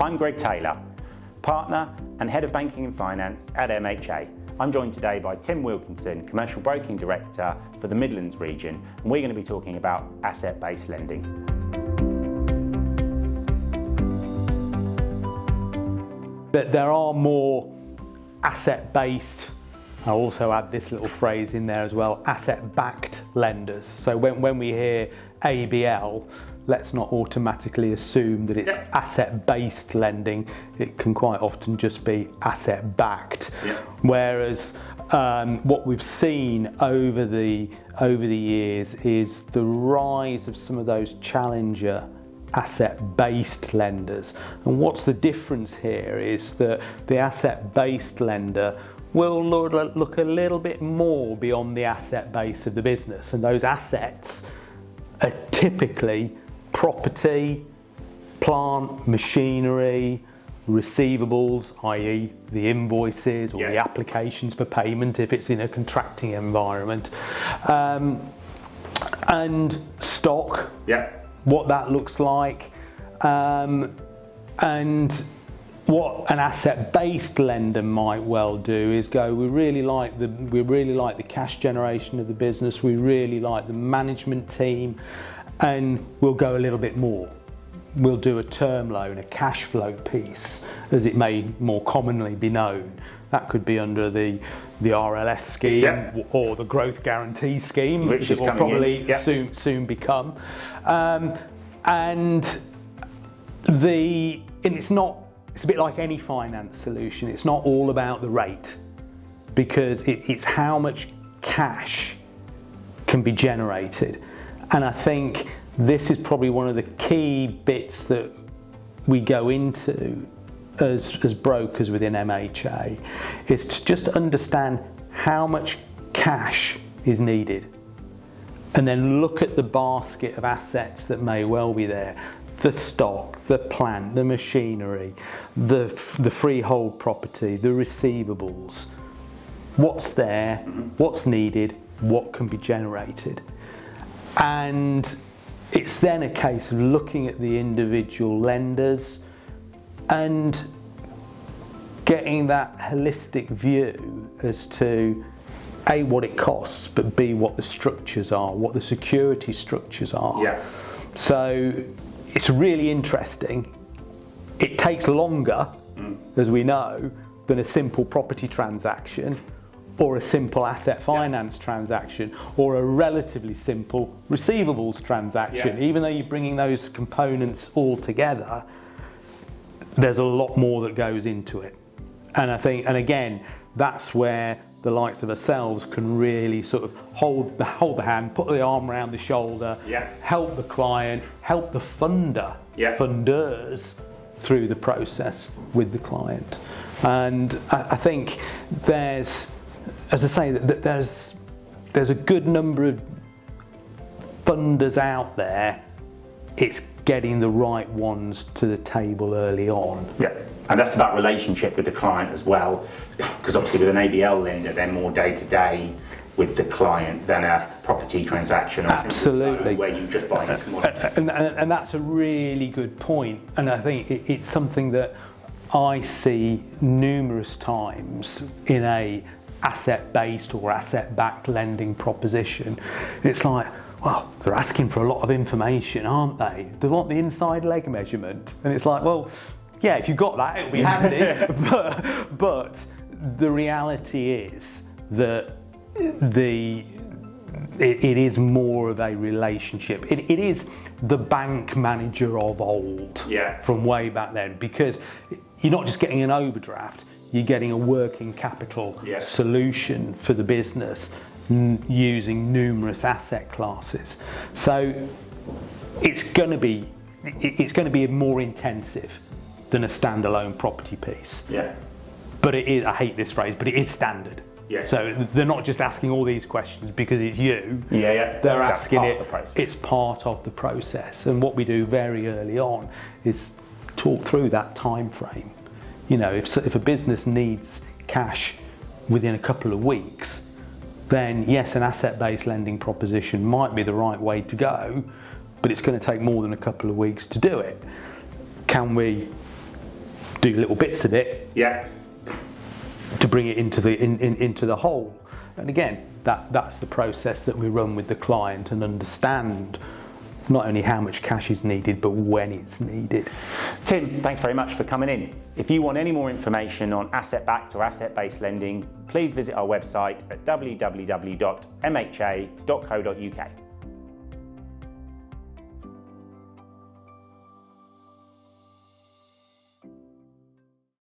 I'm Greg Taylor, Partner and Head of Banking and Finance at MHA. I'm joined today by Tim Wilkinson, Commercial Broking Director for the Midlands region, and we're going to be talking about asset-based lending. There are more asset-based, I'll also add this little phrase in there as well, asset-backed lenders. So when we hear ABL, let's not automatically assume that it's asset-based lending. It can quite often just be asset-backed. Whereas what we've seen over the years is the rise of some of those challenger asset-based lenders. And what's the difference here is that the asset-based lender will look a little bit more beyond the asset base of the business, and those assets are typically property, plant, machinery, receivables, i.e. the invoices or the applications for payment if it's in a contracting environment, and stock, what that looks like, and what an asset-based lender might well do is go, we really like the cash generation of the business, we really like the management team, and we'll go a little bit more. We'll do a term loan, a cash flow piece, as it may more commonly be known. That could be under the RLS scheme or the growth guarantee scheme, which it will probably soon become. It's a bit like any finance solution. It's not all about the rate, because it's how much cash can be generated. And I think this is probably one of the key bits that we go into as brokers within MHA, is to just understand how much cash is needed, and then look at the basket of assets that may well be there. The stock, the plant, the machinery, the freehold property, the receivables. What's there, what's needed, what can be generated. And it's then a case of looking at the individual lenders and getting that holistic view as to A, what it costs, but B, what the structures are, what the security structures are. So it's really interesting. It takes longer, as we know, than a simple property transaction or a simple asset finance transaction or a relatively simple receivables transaction. Even though you're bringing those components all together, there's a lot more that goes into it. And I think, and again, that's where the likes of ourselves can really sort of hold the hand, put the arm around the shoulder, help the client, help the funders through the process with the client. And I think there's, as I say, that there's a good number of funders out there. It's getting the right ones to the table early on. And that's about relationship with the client as well, because obviously with an ABL lender, they're more day-to-day with the client than a property transaction. Absolutely. Where you just buy a commodity. And that's a really good point. And I think it's something that I see numerous times in a asset-based or asset-backed lending proposition. It's like, well, they're asking for a lot of information, aren't they? They want the inside leg measurement. And it's like, well, yeah, if you've got that, it'll be handy. But the reality is that it is more of a relationship. It is the bank manager of old from way back then, because you're not just getting an overdraft, you're getting a working capital solution for the business using numerous asset classes. So it's going to be more intensive than a standalone property piece. But it is, I hate this phrase, but it is standard. So they're not just asking all these questions because it's you. They're asking it. It's part of the process. And what we do very early on is talk through that time frame. You know, if a business needs cash within a couple of weeks, then yes, an asset-based lending proposition might be the right way to go, but it's going to take more than a couple of weeks to do it. Can we do little bits of it Yeah. to bring it into the whole. And again, that's the process that we run with the client and understand not only how much cash is needed, but when it's needed. Tim, thanks very much for coming in. If you want any more information on asset-backed or asset-based lending, please visit our website at www.mha.co.uk.